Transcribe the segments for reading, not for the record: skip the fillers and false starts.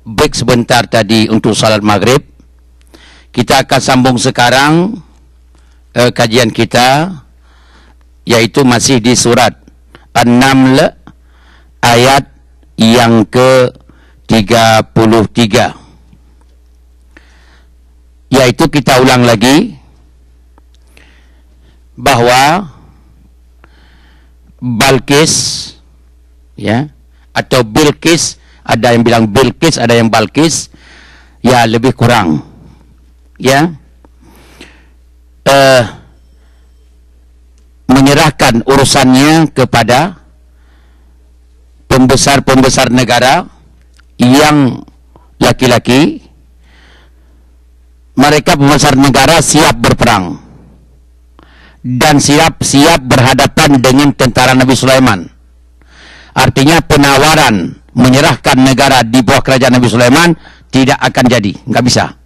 break sebentar tadi untuk salat maghrib. Kita akan sambung sekarang kajian kita, yaitu masih di surat An-Naml ayat yang ke-33. Yaitu kita ulang lagi bahwa Balkis, ya, atau Bilqis, ada yang bilang Bilqis, ada yang Balkis, ya lebih kurang, ya, menyerahkan urusannya kepada pembesar-pembesar negara yang laki-laki. Mereka pembesar negara siap berperang dan siap berhadapan dengan tentara Nabi Sulaiman. Artinya penawaran menyerahkan negara di bawah kerajaan Nabi Sulaiman tidak akan jadi, nggak bisa.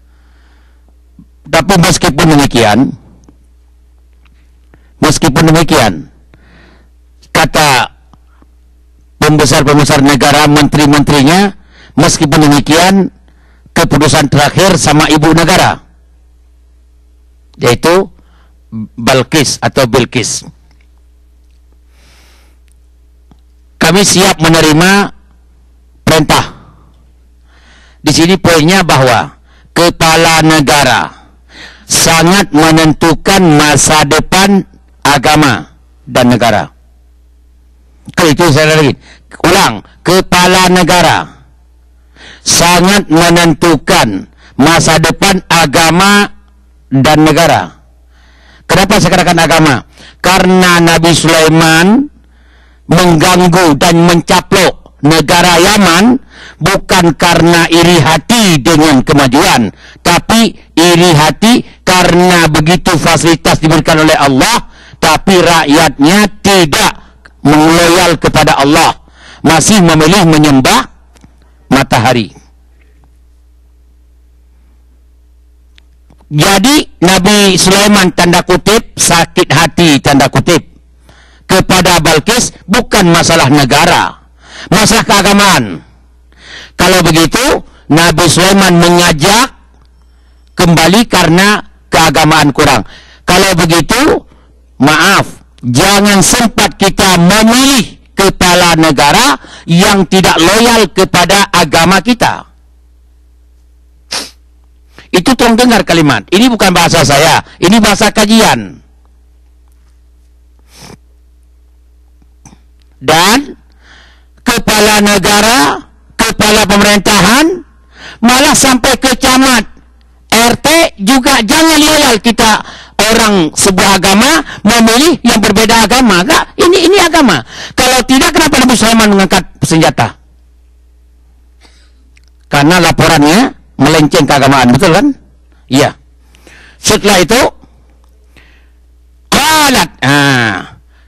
Tapi meskipun demikian, kata pembesar-pembesar negara, menteri-menterinya, meskipun demikian, keputusan terakhir sama ibu negara, yaitu Balkis atau Bilqis. Kami siap menerima perintah. Di sini poinnya bahwa kepala negara sangat menentukan masa depan agama dan negara. Kalau itu saya lagi ulang, kepala negara sangat menentukan masa depan agama dan negara. Kenapa saya katakan agama? Karena Nabi Sulaiman mengganggu dan mencaplok negara Yaman bukan karena iri hati dengan kemajuan, tapi iri hati karena begitu fasilitas diberikan oleh Allah, tapi rakyatnya tidak loyal kepada Allah, masih memilih menyembah matahari. Jadi Nabi Sulaiman tanda kutip sakit hati tanda kutip kepada Balkis bukan masalah negara, masalah keagamaan. Kalau begitu Nabi Sulaiman mengajak kembali karena keagamaan kurang. Kalau begitu, maaf, jangan sempat kita memilih kepala negara yang tidak loyal kepada agama kita. Itu tolong dengar kalimat. Ini bukan bahasa saya, ini bahasa kajian. Dan kepala negara, kepala pemerintahan, malah sampai ke camat, RT juga jangan loyal kita. Orang sebuah agama memilih yang berbeda agama. Enggak, ini agama. Kalau tidak, kenapa Nabi Sulaiman mengangkat senjata? Karena laporannya melenceng keagamaan, betul kan? Iya. Setelah itu, qalat,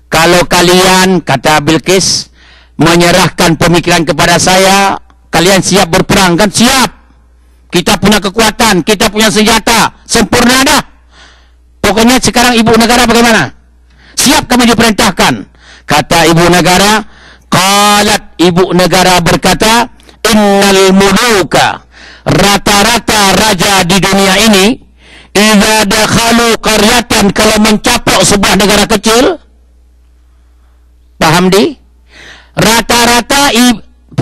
kalau kalian, kata Bilqis, menyerahkan pemikiran kepada saya, kalian siap berperang kan? Siap. Kita punya kekuatan, kita punya senjata, sempurna dah. Pokoknya sekarang ibu negara bagaimana? Siap kami diperintahkan. Kata ibu negara, qalat, ibu negara berkata, innal muluka, rata-rata raja di dunia ini, idza dakhalu qaryatan, kalau mencaplok sebuah negara kecil, paham di? Rata-rata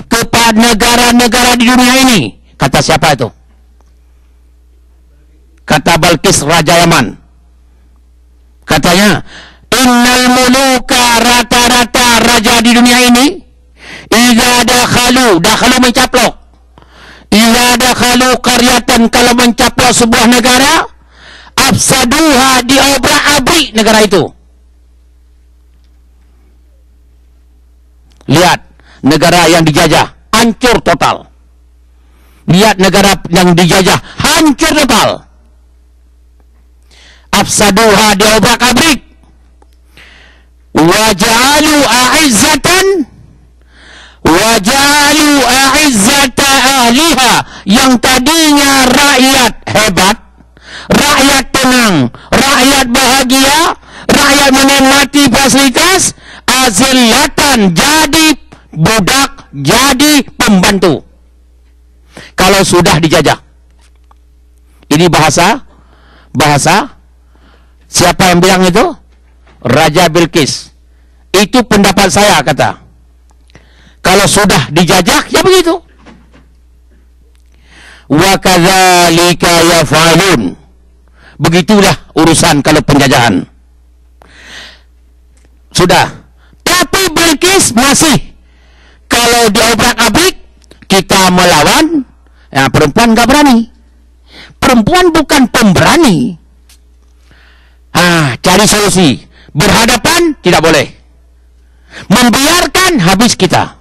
kepada negara-negara di dunia ini, kata siapa itu? Kata Balkis, Raja Yaman. Katanya, innal muluka, rata-rata raja di dunia ini, idza dakhalu mencaplok, idza dakhalu qaryatan, kalau mencaplok sebuah negara, afsaduha, diobrak-abrik negara itu. Lihat, negara yang dijajah, hancur total. Lihat negara yang dijajah, hancur total. Afsaduha, diobrak-abrik. Waja'alu a'izzata ahliha, yang tadinya rakyat hebat, rakyat tenang, rakyat bahagia, rakyat menikmati fasilitas, azillatan, jadi budak, jadi pembantu. kalau sudah dijajah. Ini bahasa siapa yang bilang itu? Raja Bilqis. Itu pendapat saya, kata. Kalau sudah dijajah, ya begitu. Wa kadzalika yaf'alun. Begitulah urusan kalau penjajahan. Sudah. Tapi Bilqis masih, kalau diobrak-abrik kita melawan, ya perempuan nggak berani. Perempuan bukan pemberani. Cari solusi. Berhadapan tidak boleh. Membiarkan habis kita.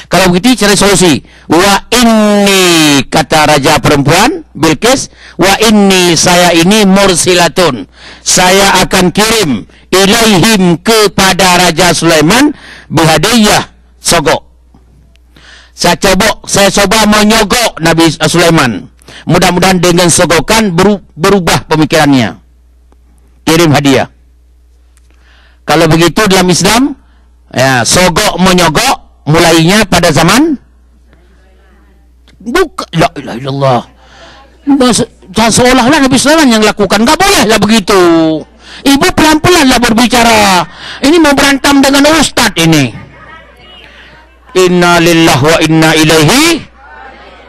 Kalau begitu cari solusi. Wa inni, kata raja perempuan Bilqis, wa inni, saya ini mursilatun, saya akan kirim ilaihim, kepada Raja Sulaiman, bihadiyah, sogok. Saya coba menyogok Nabi Sulaiman. Mudah-mudahan dengan sogokan berubah pemikirannya. Kirim hadiah. Kalau begitu dalam Islam, ya, sogok menyogok mulainya pada zaman la ilaha illallah. Seolah-olah Nabi Sulaiman yang lakukan. Enggak bolehlah begitu. Ibu pelan-pelanlah berbicara. Ini mau berantem dengan ustaz ini. Inna lillahi wa inna ilaihi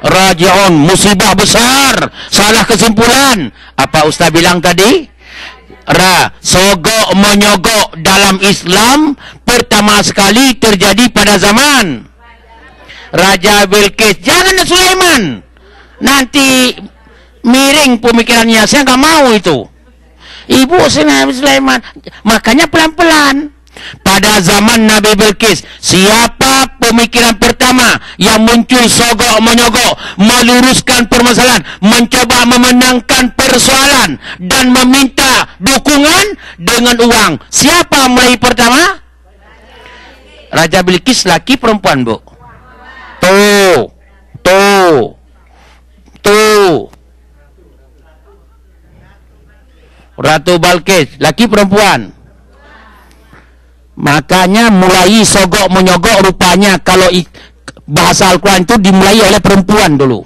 raji'un. Musibah besar. Salah kesimpulan. Apa ustaz bilang tadi? Sogok menyogok dalam Islam pertama sekali terjadi pada zaman Raja Bilqis. Jangan Sulaiman, nanti miring pemikirannya. Saya nggak mau itu. Ibu Nabi Sulaiman, makanya pelan-pelan. Pada zaman Nabi Bilqis, siapa pemikiran pertama yang muncul? Sogok menyogok, meluruskan permasalahan, mencoba memenangkan persoalan dan meminta dukungan dengan uang. Siapa mulai pertama? Raja Bilqis. Laki perempuan, Bu? Tuh. Ratu Bilqis, laki perempuan. Makanya mulai sogok menyogok rupanya kalau bahasa Al-Quran itu dimulai oleh perempuan dulu.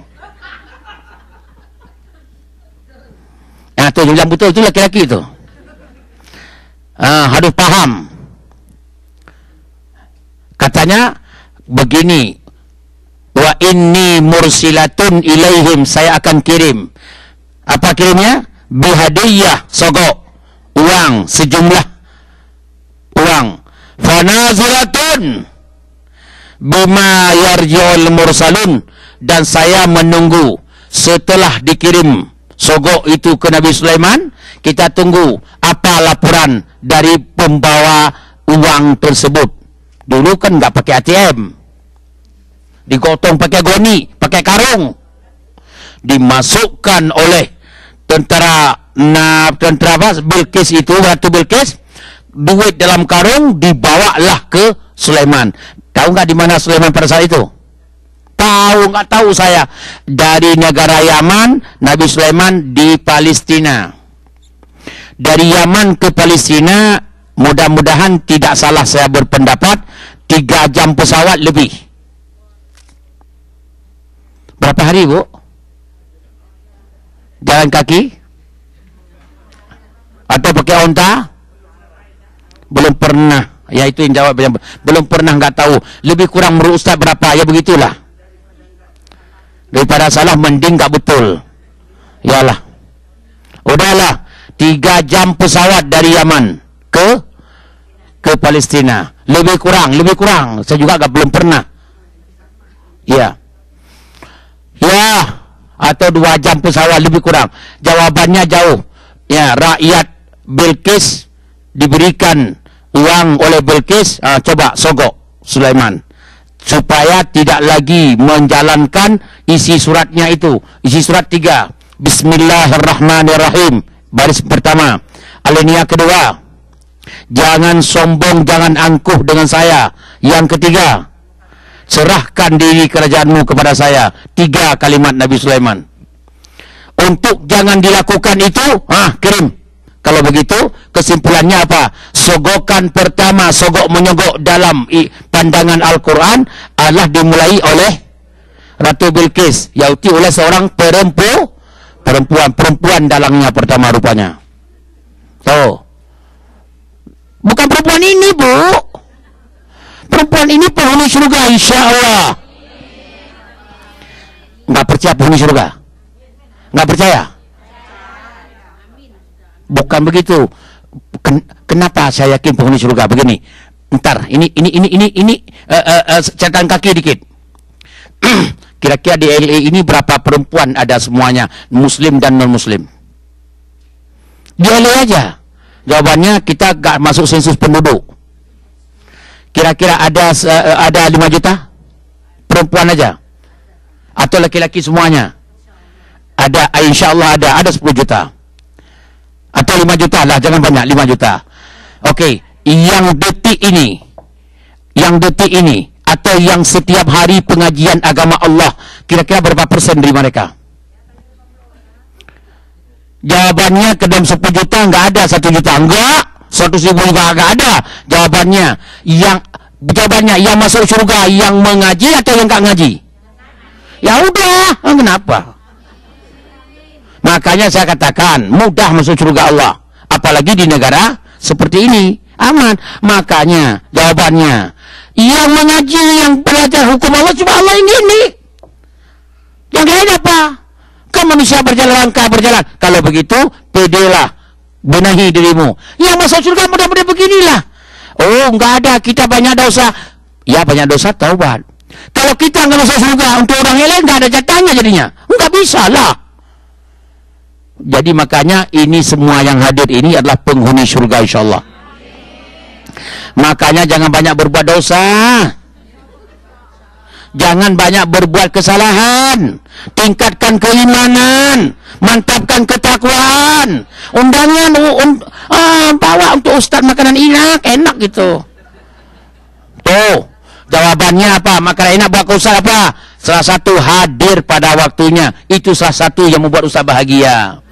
Nah, tuh yang betul itu laki-laki itu. Harus paham. Katanya begini, wa inni mursilatun ilaihim, saya akan kirim. Apa kirimnya? Bihadiyah, sogok, uang, sejumlah uang. Fanaziratun bima yarji'ul mursalun, dan saya menunggu setelah dikirim sogok itu ke Nabi Sulaiman, kita tunggu apa laporan dari pembawa uang tersebut. Dulu kan nggak pakai ATM, digotong pakai goni, pakai karung, dimasukkan oleh tentara Bilqis itu, Ratu Bilqis, duit dalam karung dibawalah ke Sulaiman. Tahu nggak di mana Sulaiman pada saat itu? Tahu nggak? Tahu saya. Dari negara Yaman, Nabi Sulaiman di Palestina. Dari Yaman ke Palestina, mudah-mudahan tidak salah saya berpendapat, 3 jam pesawat lebih. Berapa hari, Bu? Jalan kaki? Atau pakai onta? Belum pernah. Ya itu yang jawab. Belum pernah, nggak tahu. Lebih kurang menurut Ustaz berapa? Ya begitulah. Daripada salah mending nggak betul. Yalah. Udahlah. 3 jam pesawat dari Yaman ke Palestina. Lebih kurang. Saya juga belum pernah. Ya. Atau 2 jam pesawat lebih kurang. Jawabannya jauh. Ya, rakyat Bilqis diberikan uang oleh Bilqis, coba sogok Sulaiman supaya tidak lagi menjalankan isi suratnya itu. Isi surat 3, Bismillahirrahmanirrahim, baris pertama. Alinea kedua, jangan sombong, jangan angkuh dengan saya. Yang ketiga, serahkan diri kerajaanmu kepada saya. 3 kalimat Nabi Sulaiman. Untuk jangan dilakukan itu, kirim. Kalau begitu, kesimpulannya apa? Sogokan pertama, sogok menyogok dalam pandangan Al-Quran adalah dimulai oleh Ratu Bilqis, yaitu oleh seorang perempuan dalangnya pertama rupanya. Tuh. Bukan perempuan ini, Bu. Perempuan ini penghuni surga, insya Allah. Nggak percaya penghuni surga? Nggak percaya? Bukan begitu. Kenapa saya yakin penghuni surga? Begini. Ntar, ini catatan kaki dikit. Kira-kira di LA ini berapa perempuan ada semuanya, muslim dan non-muslim? Di LA aja. Jawabannya kita gak masuk sensus penduduk. Kira-kira ada 5 juta perempuan aja, atau laki-laki semuanya? Ada, insya Allah ada 10 juta atau 5 juta lah, jangan banyak, 5 juta. Oke, yang detik ini atau yang setiap hari pengajian agama Allah, kira-kira berapa persen dari mereka? Jawabannya ke dalam 10 juta nggak ada 1 juta, enggak 100.000 juga nggak ada. Jawabannya yang masuk surga yang mengaji atau yang nggak ngaji? Ya udah, kenapa? Makanya saya katakan mudah masuk surga Allah, apalagi di negara seperti ini, aman. Makanya jawabannya yang mengaji, yang belajar hukum Allah cuma Allah ini. Yang lain apa? Kan manusia berjalan. Kalau begitu, pedelah, benahi dirimu. Yang masuk surga mudah-mudahan beginilah. Oh, nggak ada, kita banyak dosa. Ya, banyak dosa, taubat. Kalau kita nggak masuk surga, untuk orang yang lain nggak ada jatahnya jadinya. Nggak bisa lah. Jadi makanya ini semua yang hadir ini adalah penghuni surga insyaallah. Makanya jangan banyak berbuat dosa. Jangan banyak berbuat kesalahan. Tingkatkan keimanan, mantapkan ketakwaan. Undangan bawa untuk ustaz makanan enak gitu. Tuh, jawabannya apa? Makanan enak buat ke ustaz apa? Salah satu hadir pada waktunya. Itu salah satu yang membuat ustaz bahagia.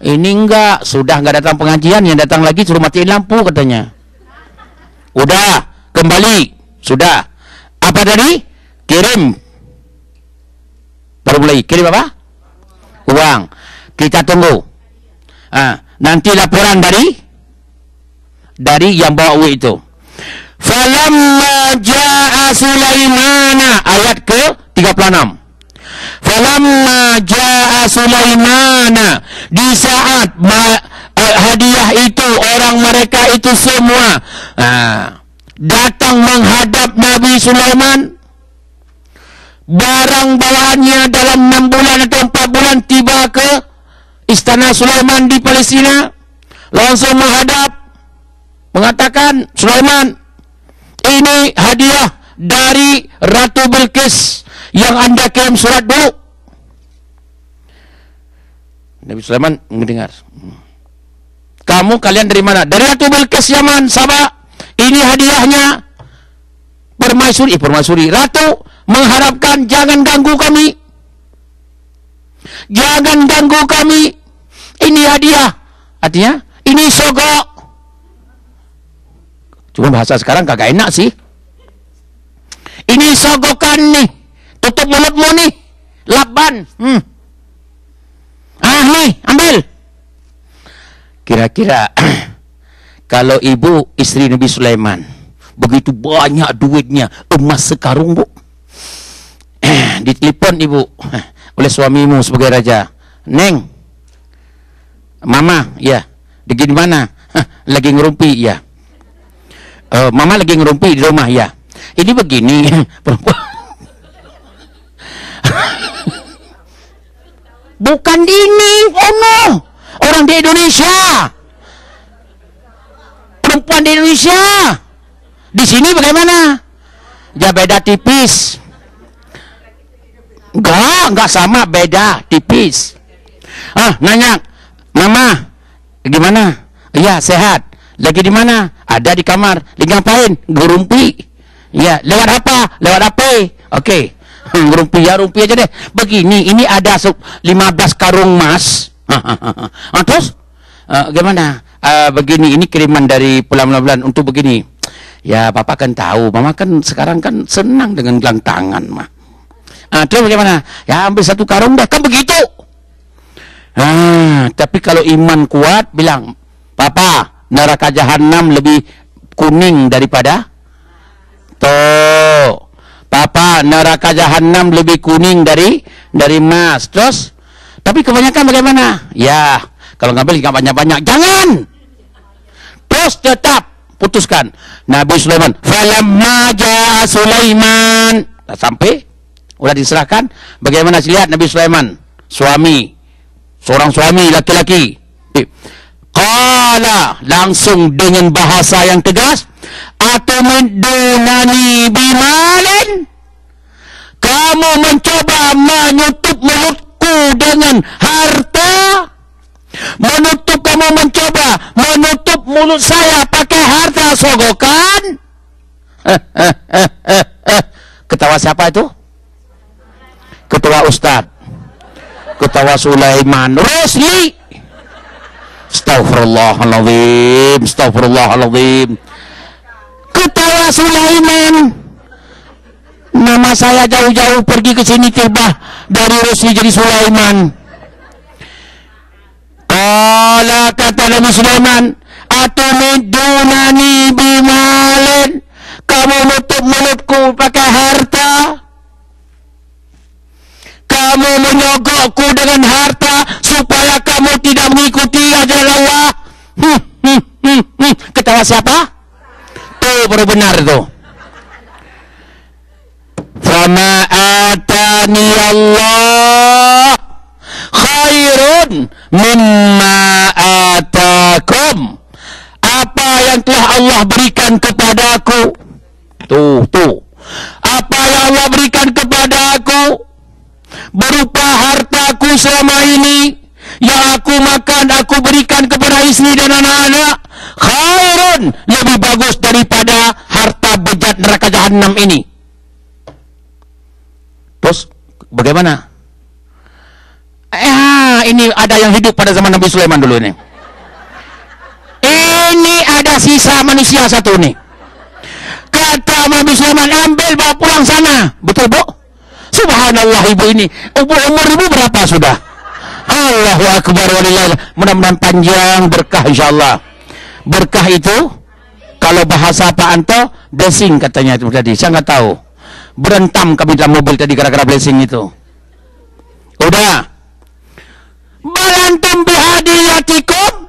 Ini enggak, sudah enggak datang pengajian, yang datang lagi suruh matiin lampu katanya. Udah, kembali. Sudah. Apa tadi? Kirim. Baru mulai. Kirim apa? Uang. Kita tunggu. Nanti laporan dari yang bawa uang itu. Falamma ja'a Sulaimana, ayat ke 36. Falamma ja'a Sulaimana, di saat hadiah itu, orang mereka itu semua datang menghadap Nabi Sulaiman. Barang bawaannya dalam 6 bulan atau 4 bulan tiba ke istana Sulaiman di Palestina. Langsung menghadap, mengatakan, Sulaiman, ini hadiah dari Ratu Bilqis yang Anda kirim surat dulu. Nabi Sulaiman mendengar. Kalian dari mana? Dari Ratu Bilqis Yaman, Sabah. Ini hadiahnya. Permaisuri. Ratu mengharapkan jangan ganggu kami. Jangan ganggu kami. Ini hadiah. Artinya, ini sogok. Cuma bahasa sekarang kagak enak sih. Ini sogokan nih. Tutup mulutmu nih. Laban. Nih, ambil. Kira-kira kalau ibu istri Nabi Sulaiman begitu banyak duitnya, emas sekarung, Bu. Ditelepon ibu oleh suamimu sebagai raja. Neng, mama, ya. Di mana? Lagi ngerumpi, ya. Mama lagi ngerumpi di rumah, ya. Ini begini, perempuan. Bukan ini, orang di Indonesia. Perempuan di Indonesia. Di sini bagaimana? Ya beda tipis. Enggak sama, beda tipis. Nanya, Mama, gimana? Iya, sehat. Lagi di mana? Ada di kamar. Lagi ngapain? Ngerumpi. Iya, lewat apa? Lewat HP. Oke. Ngerumpi aja deh. Begini, ini ada 15 karung emas. Terus gimana? Begini, ini kiriman dari bulan untuk begini. Ya, Papa kan tahu, Mama kan sekarang kan senang dengan gelang tangan, mah. Terus bagaimana? Ya ambil 1 karung dah, kan begitu. Tapi kalau iman kuat bilang, Papa, neraka jahanam lebih kuning daripada tuh. Papa, neraka jahanam lebih kuning dari emas. Terus, tapi kebanyakan bagaimana? Ya, kalau ngambil nggak banyak-banyak, jangan. Terus tetap putuskan. Nabi Sulaiman, falamma jaa Sulaiman, sampai udah diserahkan. Bagaimana sih, lihat Nabi Sulaiman, seorang suami laki-laki. Qala, langsung dengan bahasa yang tegas, atumidunani bimalin, kamu mencoba menutup mulutku dengan harta. Kamu mencoba menutup mulut saya pakai harta sogokan. Ketawa siapa itu? Ketawa Ustadz, ketawa Sulaiman Rusli. Astagfirullahaladzim, astagfirullahaladzim. Ketawa Sulaiman. Nama saya jauh-jauh pergi ke sini, tiba dari Rusli jadi Sulaiman. Kala, kata Nabi Sulaiman, atumidunani bimalin, kamu nutup mulutku pakai harta, kamu menyogokku dengan harta supaya kamu tidak mengikuti ajaran Allah. Ketawa siapa? Tuh baru benar tuh. Fama atani Allah khairun mimma atakum, apa yang telah Allah berikan kepadaku, tuh apa yang Allah berikan kepadaku berupa hartaku selama ini yang aku makan, aku berikan kepada istri dan anak-anak, khairun, lebih bagus daripada harta bejat neraka jahanam ini. Terus bagaimana? Ini ada yang hidup pada zaman Nabi Sulaiman dulu ini. Ini ada sisa manusia satu nih. Kata Nabi Sulaiman, ambil bawa pulang sana. Betul, Bu? Subhanallah, ibu ini. Umur ibu berapa sudah? Allahu Akbar walillah. Mudah-mudahan panjang berkah insyaallah. Berkah itu kalau bahasa Pak Anto blessing katanya itu tadi. Saya nggak tahu. Berentam kami dalam mobil tadi gara-gara blessing itu. Udah. Balantum bihadiyatikum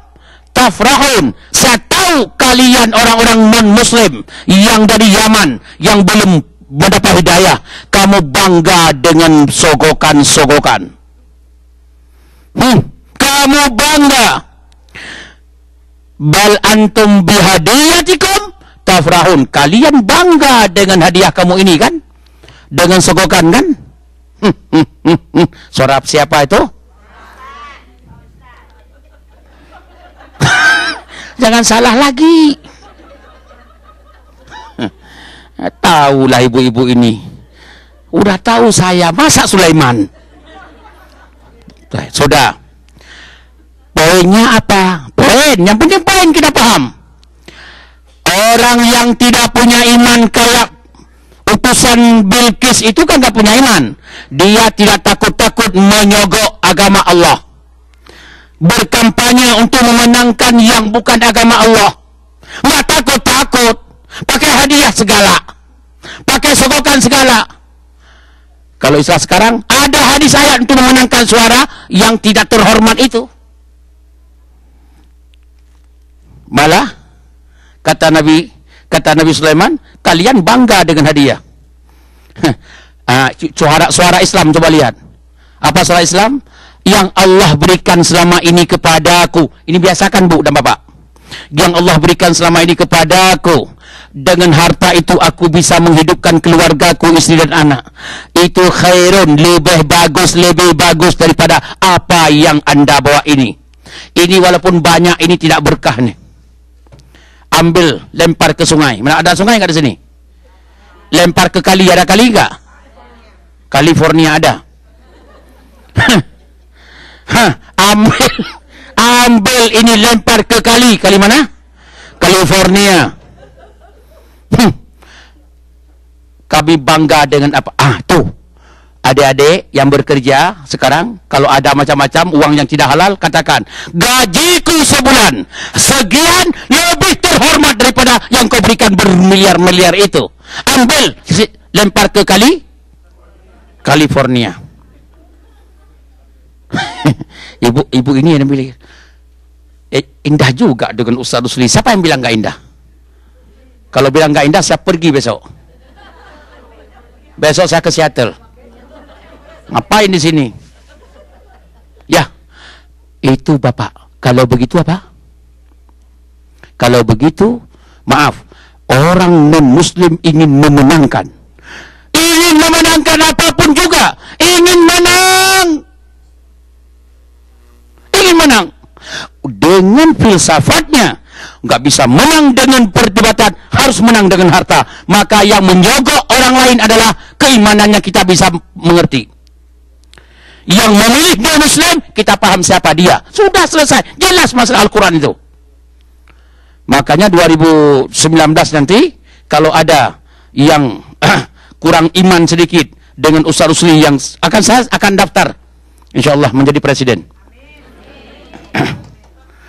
tafrahun. Saya tahu kalian orang-orang non-muslim yang dari Yaman yang belum mendapat hidayah, kamu bangga dengan sogokan-sogokan. Kamu bangga. Bal antum bihadiyatikum tafrahun. Kalian bangga dengan hadiah kamu ini kan? Dengan sogokan kan? Suara siapa itu? Jangan salah lagi. Tahulah ibu-ibu ini. Udah tahu saya, masa Sulaiman? Sudah. Poinnya apa? Poin, yang penting poin kita paham. Orang yang tidak punya iman kayak utusan Bilqis itu kan gak punya iman. Dia tidak takut-takut menyogok agama Allah, berkampanye untuk memenangkan yang bukan agama Allah. Nggak takut-takut, pakai hadiah segala, pakai sogokan segala. Kalau Islam sekarang ada hadis ayat untuk memenangkan suara yang tidak terhormat itu. Malah kata Nabi Sulaiman, kalian bangga dengan hadiah. Suara Islam, coba lihat. Apa suara Islam? Yang Allah berikan selama ini kepadaku. Ini biasakan Bu dan Bapak. Yang Allah berikan selama ini kepadaku. Dengan harta itu aku bisa menghidupkan keluargaku, istri dan anak. Itu khairun, lebih bagus daripada apa yang Anda bawa ini. Ini walaupun banyak, ini tidak berkah nih. Ambil, lempar ke sungai. Mana ada sungai nggak di sini? Lempar ke kali, ada kali nggak? California ada. Ambil ini, lempar ke kali. Kali mana? California. Kami bangga dengan apa? Tuh. Adik-adik yang bekerja sekarang, kalau ada macam-macam uang yang tidak halal, katakan, gajiku sebulan sekian lebih terhormat daripada yang kau berikan bermiliar-miliar itu. Ambil, lempar ke California. Ibu ini yang bilang, indah juga dengan Ustaz Rusli. Siapa yang bilang gak indah? Kalau bilang gak indah, saya pergi besok. Besok saya ke Seattle. Ngapain di sini? Ya, itu Bapak. Kalau begitu apa? Kalau begitu, maaf, orang non-Muslim ingin memenangkan. Ingin memenangkan apapun juga. Ingin menang. Ingin menang. Dengan filsafatnya. Nggak bisa menang dengan perdebatan, harus menang dengan harta. Maka yang menyogok orang lain adalah keimanannya kita bisa mengerti. Yang memilih dia Muslim, kita paham siapa dia. Sudah selesai. Jelas masalah Al-Quran itu. Makanya 2019 nanti, kalau ada yang kurang iman sedikit dengan Ustaz Rusli yang saya akan daftar. Insya Allah menjadi presiden.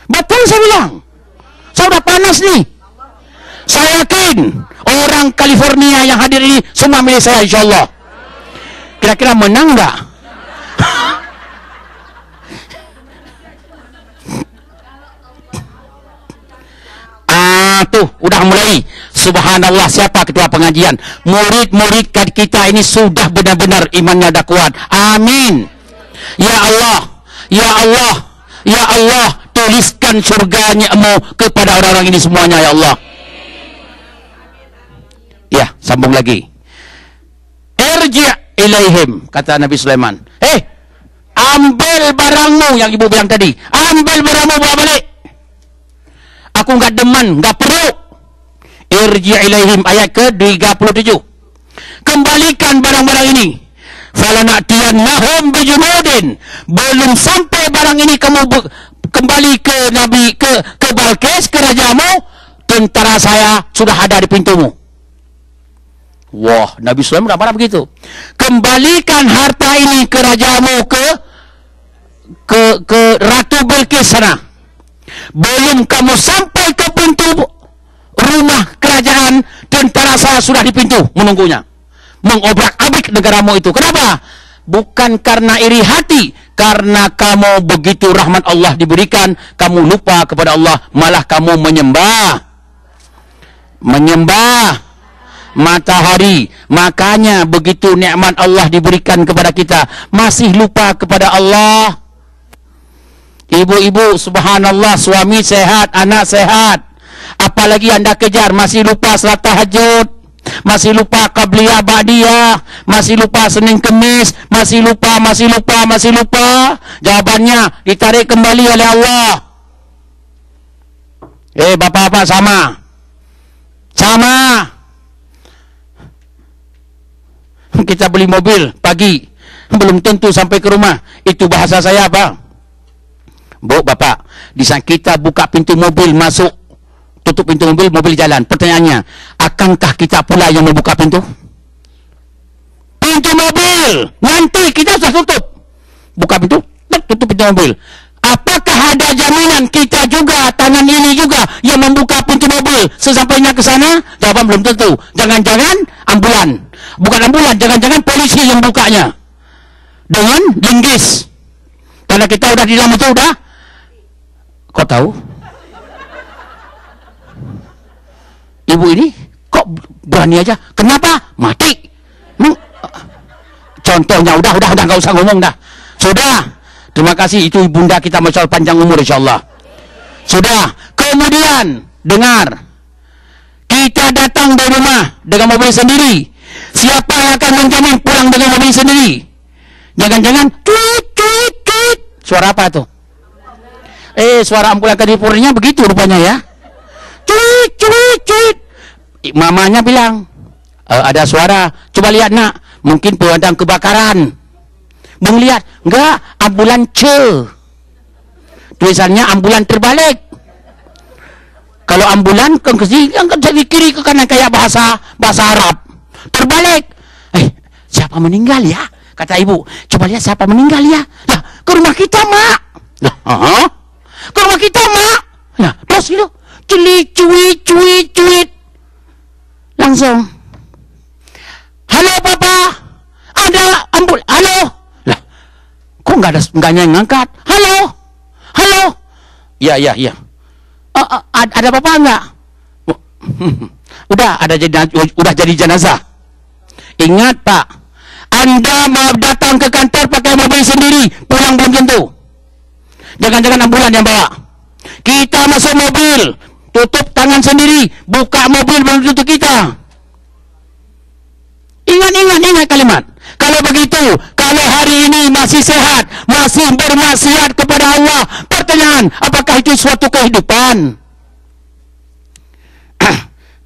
Betul saya bilang. Saya udah panas nih. Saya yakin orang California yang hadir ini semua milik saya insya Allah. Kira-kira menang nggak? Tuh, udah mulai. Subhanallah, siapa ketua pengajian? Murid-murid kita ini sudah benar-benar imannya dah kuat. Amin. Ya Allah, ya Allah, ya Allah, tuliskan surganya-Mu kepada orang-orang ini semuanya, ya Allah. Ya, sambung lagi. Irji' ilaihim, kata Nabi Sulaiman. Ambil barangmu yang ibu bilang tadi. Ambil barangmu, bawa balik. Aku nggak deman, nggak perlu. Irji' ilaihim, ayat ke-37. Kembalikan barang-barang ini. Falana'tiyannahum bijunudin. Belum sampai barang ini kamu kembali ke Nabi, ke Balkis, ke rajamu, tentara saya sudah ada di pintumu. Wah, Nabi Sulaiman marah begitu. Kembalikan harta ini ke rajamu, ke Ratu Bilqis sana. Belum kamu sampai ke pintu rumah kerajaan, tentara saya sudah di pintu menunggunya, mengobrak-abrik negaramu itu. Kenapa? Bukan karena iri hati, karena kamu begitu rahmat Allah diberikan, kamu lupa kepada Allah, malah kamu menyembah matahari. Makanya begitu nikmat Allah diberikan kepada kita, masih lupa kepada Allah. Ibu-ibu, subhanallah, suami sehat, anak sehat, apalagi anda kejar, masih lupa salat tahajud, masih lupa qabliyah ba'diyah, masih lupa Senin Kemis, masih lupa. Jawabannya ditarik kembali oleh Allah. Bapak-bapak, sama. Kita beli mobil pagi, belum tentu sampai ke rumah. Itu bahasa saya apa? Bu, Bapak, di saat kita buka pintu mobil masuk, tutup pintu mobil, mobil jalan. Pertanyaannya, akankah kita pula yang membuka pintu mobil? Nanti kita sudah tutup, buka pintu, tutup pintu mobil. Apakah ada jaminan kita juga, tangan ini juga yang membuka pintu mobil sesampainya ke sana? Jawaban belum tentu. Jangan-jangan ambulan, bukan ambulan, jangan-jangan polisi yang bukanya dengan linggis. Karena kita udah di dalam itu udah. Kok tahu? Ibu ini kok berani aja? Kenapa? Mati. Contohnya udah nggak usah ngomong dah. Sudah. Terima kasih, itu bunda kita, masya Allah, panjang umur insyaallah. Sudah. Kemudian dengar, kita datang dari rumah dengan mobil sendiri. Siapa yang akan menjamin pulang dengan mobil sendiri? Jangan-jangan tweet. Suara apa tuh? Suara ambulan California begitu rupanya ya. Tweet. Mamanya bilang, ada suara, coba lihat nak, mungkin pemadam kebakaran. Bung lihat, enggak, ambulan tulisannya ambulan terbalik. Kalau ambulan ke kiri ke kanan kayak bahasa Arab, terbalik. Siapa meninggal ya? Kata ibu, coba lihat siapa meninggal ya. Lah, ke rumah kita, Mak. Lah, ke rumah kita, Mak. Nah, terus gitu. Celik, cuit. Langsung. Halo, Papa. Ada ambul. Halo. Lah, kok nggak ngangkat? Halo. Iya. Ada Papa enggak? Udah jadi jenazah. Ingat, Pak. Anda mau datang ke kantor pakai mobil sendiri, pulang belum tentu. Jangan-jangan ambulan yang bawa. Kita masuk mobil, tutup tangan sendiri, buka mobil belum tentu kita. Ingat kalimat. Kalau begitu, kalau hari ini masih sehat, masih bermaksiat kepada Allah, pertanyaan, apakah itu suatu kehidupan?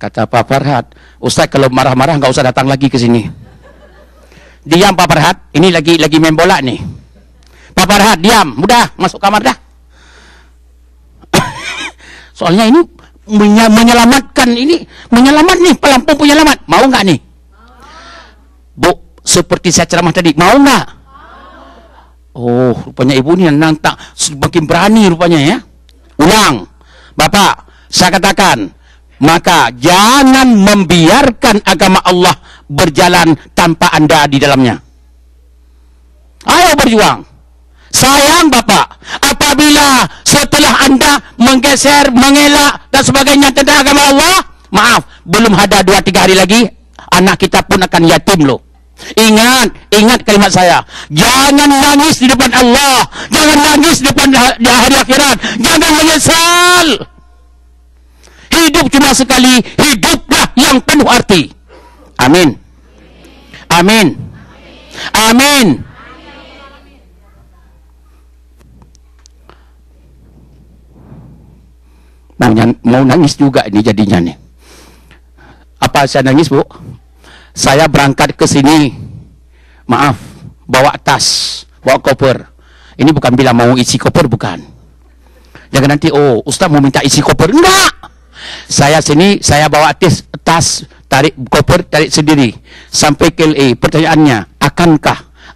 Kata Pak Farhad, Ustaz kalau marah-marah nggak usah datang lagi ke sini. Diam Pak Farhad, ini lagi main bola nih. Pak Farhad diam, udah masuk kamar dah. Soalnya ini menyelamatkan nih, pelampung penyelamat. Mau nggak nih? Bu, seperti saya ceramah tadi, mau nggak? Oh, rupanya ibu ini nantang, semakin berani rupanya ya. Ulang, Bapak, saya katakan, maka jangan membiarkan agama Allah berjalan tanpa Anda di dalamnya. Ayo berjuang. Sayang Bapak, apabila setelah Anda menggeser, mengelak dan sebagainya tentang agama Allah, maaf, belum ada 2-3 hari lagi, anak kita pun akan yatim loh. Ingat kalimat saya. Jangan nangis di depan Allah, jangan nangis di depan di hari akhirat, jangan menyesal. Hidup cuma sekali, hiduplah yang penuh arti. Amin. Mau nangis juga ini jadinya nih. Apa saya nangis, Bu? Saya berangkat ke sini, maaf, bawa tas, bawa koper. Ini bukan bilang mau isi koper, bukan. Jangan nanti, oh, Ustaz mau minta isi koper. Enggak. Saya bawa tas, tarik koper, tarik sendiri. Sampai ke LA, pertanyaannya,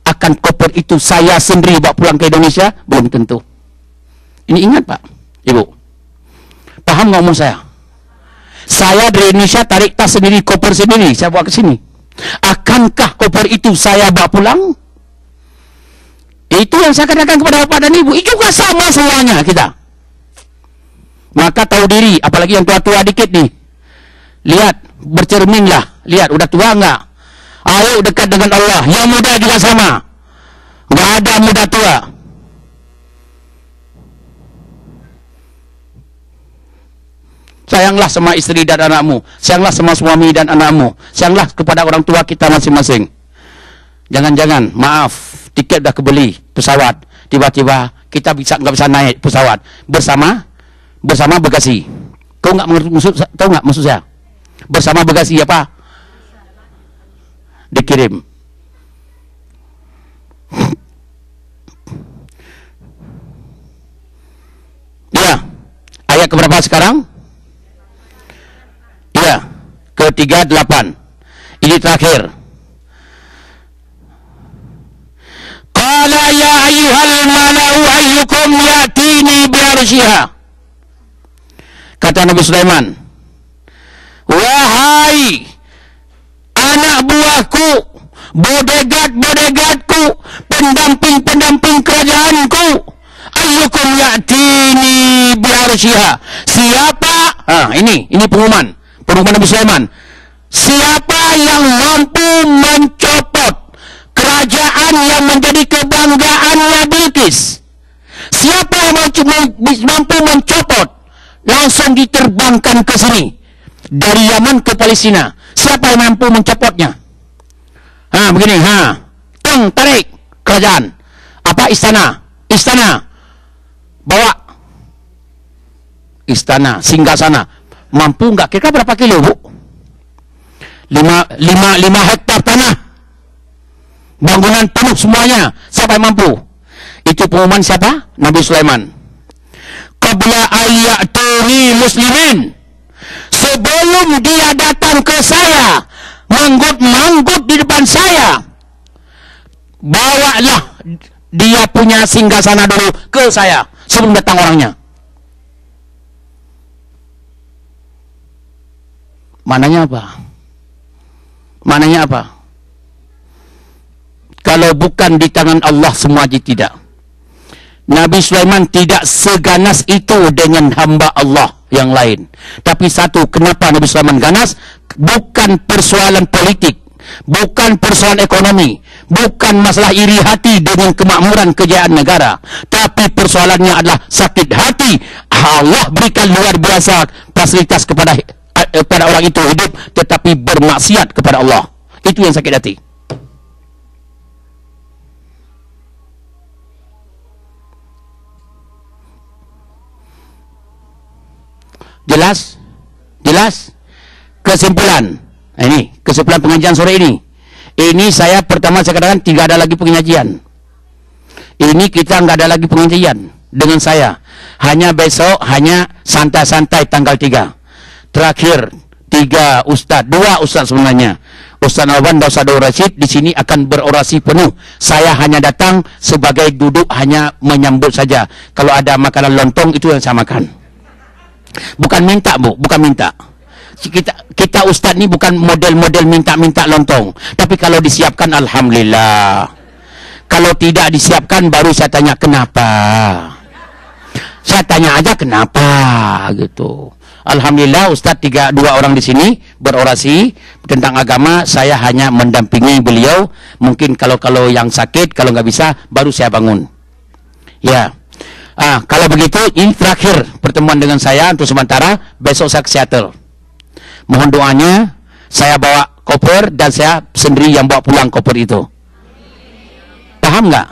akan koper itu saya sendiri bawa pulang ke Indonesia? Belum tentu. Ini ingat Pak, Ibu. Paham ngomong saya? Saya dari Indonesia tarik tas sendiri, koper sendiri, saya bawa ke sini. Akankah koper itu saya bawa pulang? Itu yang saya katakan kepada Bapak dan Ibu. Itu juga sama semuanya kita. Maka tahu diri, apalagi yang tua-tua dikit nih. Lihat, bercerminlah. Lihat, udah tua enggak? Ayo dekat dengan Allah. Yang muda juga sama. Enggak ada muda tua. Sayanglah sama istri dan anakmu. Sayanglah sama suami dan anakmu. Sayanglah kepada orang tua kita masing-masing. Jangan-jangan, maaf, tiket udah kebeli, pesawat. Tiba-tiba kita nggak bisa naik pesawat. Bersama bagasi. Kau nggak tahu nggak maksud saya? Bersama bagasi apa? Dikirim. Ya, ayat keberapa sekarang? Ya, ke-38. Ini terakhir. Qala ya ayyuhal mala'u ayyukum ya'tini bi'arsyiha. Kata Nabi Sulaiman, wahai anak buahku, bodyguard-bodyguardku, pendamping-pendamping kerajaanku, ayyukum ya'tini bi'arsyiha. Siapa? Ini pengumuman Nabi Sulaiman. Siapa yang mampu mencopot kerajaan yang menjadi kebanggaannya Bilqis? Siapa yang mampu mencopot, langsung diterbangkan ke sini dari Yaman ke Palestina? Siapa yang mampu mencopotnya? Begini, tarik kerajaan. Apa istana? Bawa istana, singgah sana. Mampu nggak? Kira-kira berapa kilo, Bu? 5 hektar tanah. Bangunan penuh semuanya. Siapa yang mampu? Itu pengumuman siapa? Nabi Sulaiman. Qabla ayyatuni muslimin. Sebelum dia datang ke saya, manggut-manggut di depan saya, bawalah dia punya singgasana dulu ke saya sebelum datang orangnya. Mananya apa? Mananya apa? Kalau bukan di tangan Allah semua tidak. Nabi Sulaiman tidak seganas itu dengan hamba Allah yang lain. Tapi satu, kenapa Nabi Sulaiman ganas? Bukan persoalan politik, bukan persoalan ekonomi, bukan masalah iri hati dengan kemakmuran kejayaan negara, tapi persoalannya adalah sakit hati. Allah berikan luar biasa fasilitas kepada orang itu hidup tetapi bermaksiat kepada Allah. Itu yang sakit hati. Jelas? Jelas? Kesimpulan. Ini kesimpulan pengajian sore ini. Ini saya pertama saya katakan tidak ada lagi pengajian. Ini kita nggak ada lagi pengajian dengan saya. Hanya besok, hanya santai-santai tanggal 3. Terakhir 3 ustaz, 2 ustaz sebenarnya. Ustaz Alwan dan Ustaz Rashid di sini akan berorasi penuh. Saya hanya datang sebagai duduk hanya menyambut saja. Kalau ada makanan lontong itu yang saya makan. Bukan minta, Bu, bukan minta. Kita ustaz ni bukan model-model minta-minta lontong. Tapi kalau disiapkan alhamdulillah. Kalau tidak disiapkan baru saya tanya kenapa. Saya tanya aja kenapa gitu. Alhamdulillah ustaz 2 orang di sini berorasi tentang agama, saya hanya mendampingi beliau. Mungkin kalau yang sakit, kalau nggak bisa baru saya bangun. Ya. Kalau begitu ini terakhir pertemuan dengan saya untuk sementara. Besok saya ke Seattle. Mohon doanya, saya bawa koper dan saya sendiri yang bawa pulang koper itu. Paham nggak?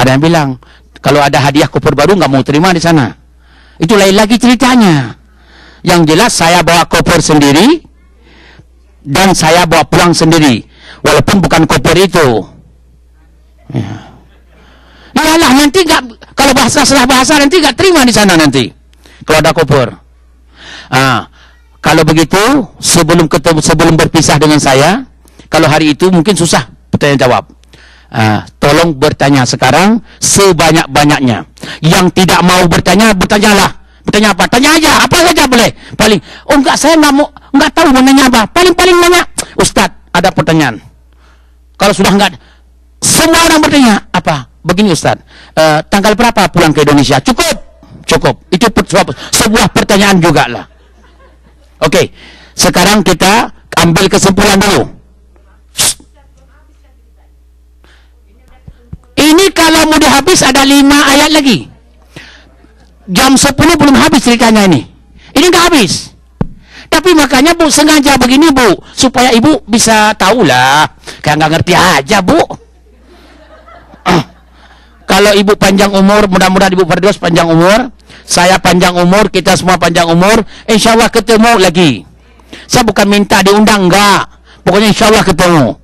Ada yang bilang kalau ada hadiah koper baru nggak mau terima di sana. Itu lain lagi ceritanya. Yang jelas saya bawa koper sendiri dan saya bawa pulang sendiri, walaupun bukan koper itu. Ya. Iyalah nanti nggak, kalau salah bahasa nanti nggak terima di sana nanti. Kalau ada koper. Kalau begitu sebelum berpisah dengan saya, kalau hari itu mungkin susah pertanyaan jawab. Tolong bertanya sekarang sebanyak-banyaknya. Yang tidak mau bertanya, bertanyalah. Bertanya apa? Tanya aja, apa saja boleh. Paling, enggak, saya enggak tahu mau nanya apa. Paling nanya, Ustaz, ada pertanyaan. Kalau sudah enggak, semua orang bertanya, apa? Begini Ustaz, tanggal berapa pulang ke Indonesia? Cukup. Itu sebuah pertanyaan juga lah. Oke, sekarang kita ambil kesimpulan dulu. Ini kalau mau habis ada 5 ayat lagi. Jam 10 belum habis ceritanya ini. Ini nggak habis. Tapi makanya Bu sengaja begini Bu, supaya Ibu bisa tahu lah. Kayak nggak ngerti aja Bu. Kalau Ibu panjang umur, mudah-mudahan Ibu Firdaus panjang umur, saya panjang umur, kita semua panjang umur, insya Allah ketemu lagi. Saya bukan minta diundang, enggak. Pokoknya insya Allah ketemu.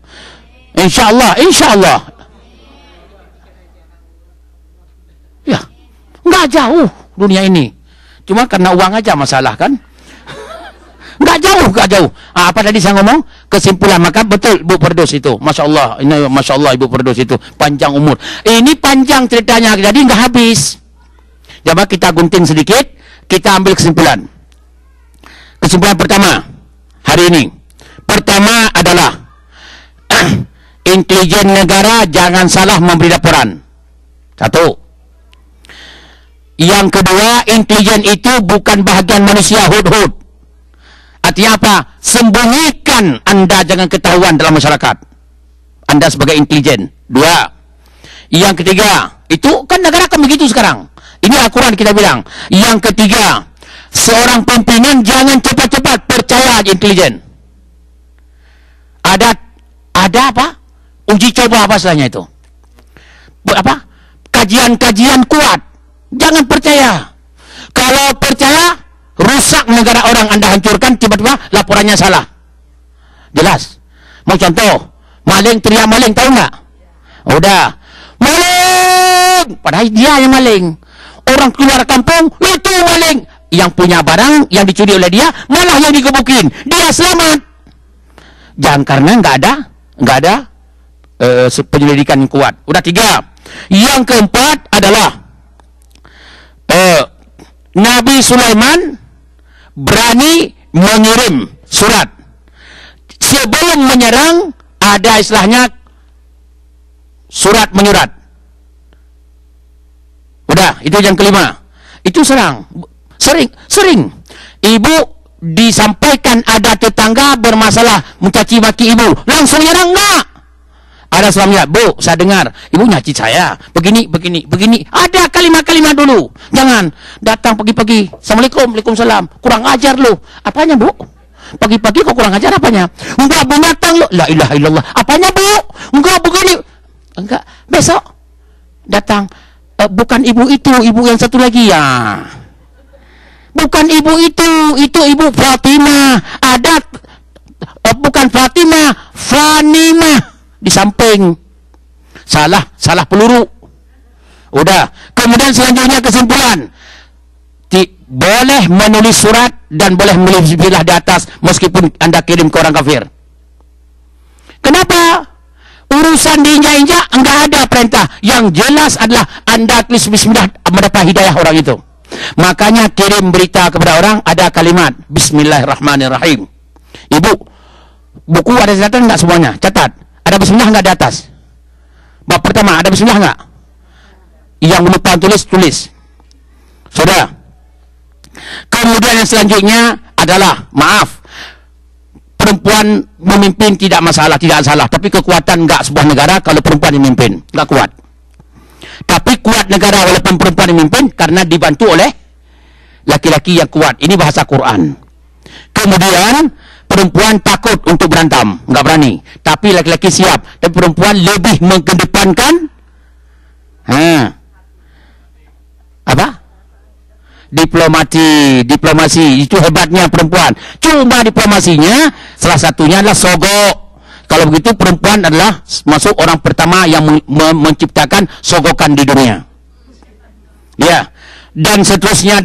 Insya Allah. Ya, enggak jauh dunia ini. Cuma karena uang aja masalah kan. Enggak jauh. Apa tadi saya ngomong? Kesimpulan, maka betul Bu Firdaus itu. Masya Allah, ini Masya Allah Ibu Firdaus itu panjang umur. Ini panjang ceritanya, jadi enggak habis. Coba kita gunting sedikit, kita ambil kesimpulan. Kesimpulan pertama hari ini. Pertama adalah intelijen negara jangan salah memberi laporan. 1. Yang kedua, intelijen itu bukan bahagian manusia hud-hud. Artinya apa? Sembunyikan Anda jangan ketahuan dalam masyarakat. Anda sebagai intelijen. 2. Yang ketiga, itu kan negara kan begitu sekarang. Ini Al-Quran kita bilang. Yang ketiga, seorang pimpinan jangan cepat-cepat percaya intelijen. Ada apa? Uji coba apa istilahnya itu? Apa? Kajian-kajian kuat. Jangan percaya. Kalau percaya, rusak negara orang Anda hancurkan, tiba-tiba laporannya salah. Jelas. Mau contoh, maling teriak maling, tahu nggak? Udah, maling, padahal dia yang maling. Orang keluar kampung, itu maling. Yang punya barang yang dicuri oleh dia, malah yang digebukin. Dia selamat. Jangan karena nggak ada penyelidikan yang kuat. Udah 3. Yang keempat adalah Nabi Sulaiman berani mengirim surat. Sebelum menyerang ada istilahnya surat menyurat. Udah, itu yang kelima. Itu sering. Ibu disampaikan ada tetangga bermasalah mencaci maki ibu, langsung nyerang enggak? Ada suaminya, Bu, saya dengar ibu nyaci saya begini. Ada kalimat-kalimat dulu. Jangan datang pagi-pagi, Assalamualaikum, Waalaikumsalam, kurang ajar lu. Apanya, Bu? Pagi-pagi kok kurang ajar apanya? Enggak, binatang lu. La ilaha illallah. Apanya, Bu? Enggak begini. Enggak, besok datang, bukan ibu itu, ibu yang satu lagi ya. Bukan ibu itu ibu Fatimah. Ada bukan Fatimah, Fanimah di samping. Salah peluru. Udah. Kemudian selanjutnya kesimpulan. Boleh menulis surat dan boleh menulis bismillah di atas meskipun Anda kirim ke orang kafir. Kenapa? Urusan diinjak-injak enggak ada perintah. Yang jelas adalah Anda tulis bismillah mendapat hidayah orang itu. Makanya kirim berita kepada orang ada kalimat Bismillahirrahmanirrahim. Ibu, buku ada catatan enggak semuanya? Catat. Ada bismillah enggak di atas? Bab pertama ada bismillah enggak? Yang lupa tulis. Saudara. Kemudian yang selanjutnya adalah maaf. Perempuan memimpin tidak masalah, tidak salah, tapi kekuatan enggak sebuah negara kalau perempuan yang memimpin, enggak kuat. Tapi kuat negara walaupun perempuan yang memimpin karena dibantu oleh laki-laki yang kuat. Ini bahasa Quran. Kemudian perempuan takut untuk berantem, enggak berani. Tapi laki-laki siap. Dan perempuan lebih mengedepankan apa? Diplomasi. Itu hebatnya perempuan. Cuma diplomasinya salah satunya adalah sogok. Kalau begitu perempuan adalah masuk orang pertama yang menciptakan sogokan di dunia. Ya. Dan seterusnya.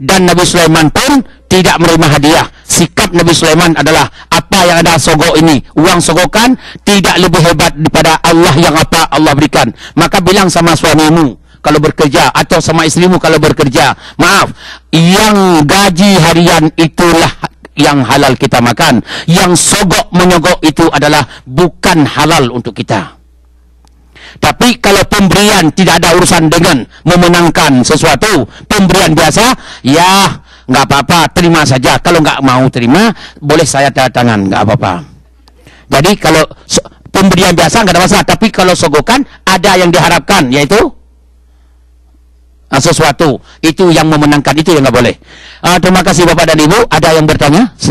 Dan Nabi Sulaiman pun tidak menerima hadiah. Sikap Nabi Sulaiman adalah apa yang ada sogok ini, uang sogokan tidak lebih hebat daripada Allah yang apa Allah berikan. Maka bilang sama suamimu kalau bekerja atau sama istrimu kalau bekerja, maaf, yang gaji harian itulah yang halal kita makan. Yang sogok menyogok itu adalah bukan halal untuk kita. Tapi kalau pemberian tidak ada urusan dengan memenangkan sesuatu, pemberian biasa, ya nggak apa-apa, terima saja. Kalau nggak mau terima, boleh saya tanda tangan, nggak apa-apa. Jadi kalau pemberian biasa nggak ada masalah. Tapi kalau sogokan ada yang diharapkan, yaitu sesuatu itu yang memenangkan, itu yang nggak boleh. Terima kasih Bapak dan Ibu. Ada yang bertanya? Silakan.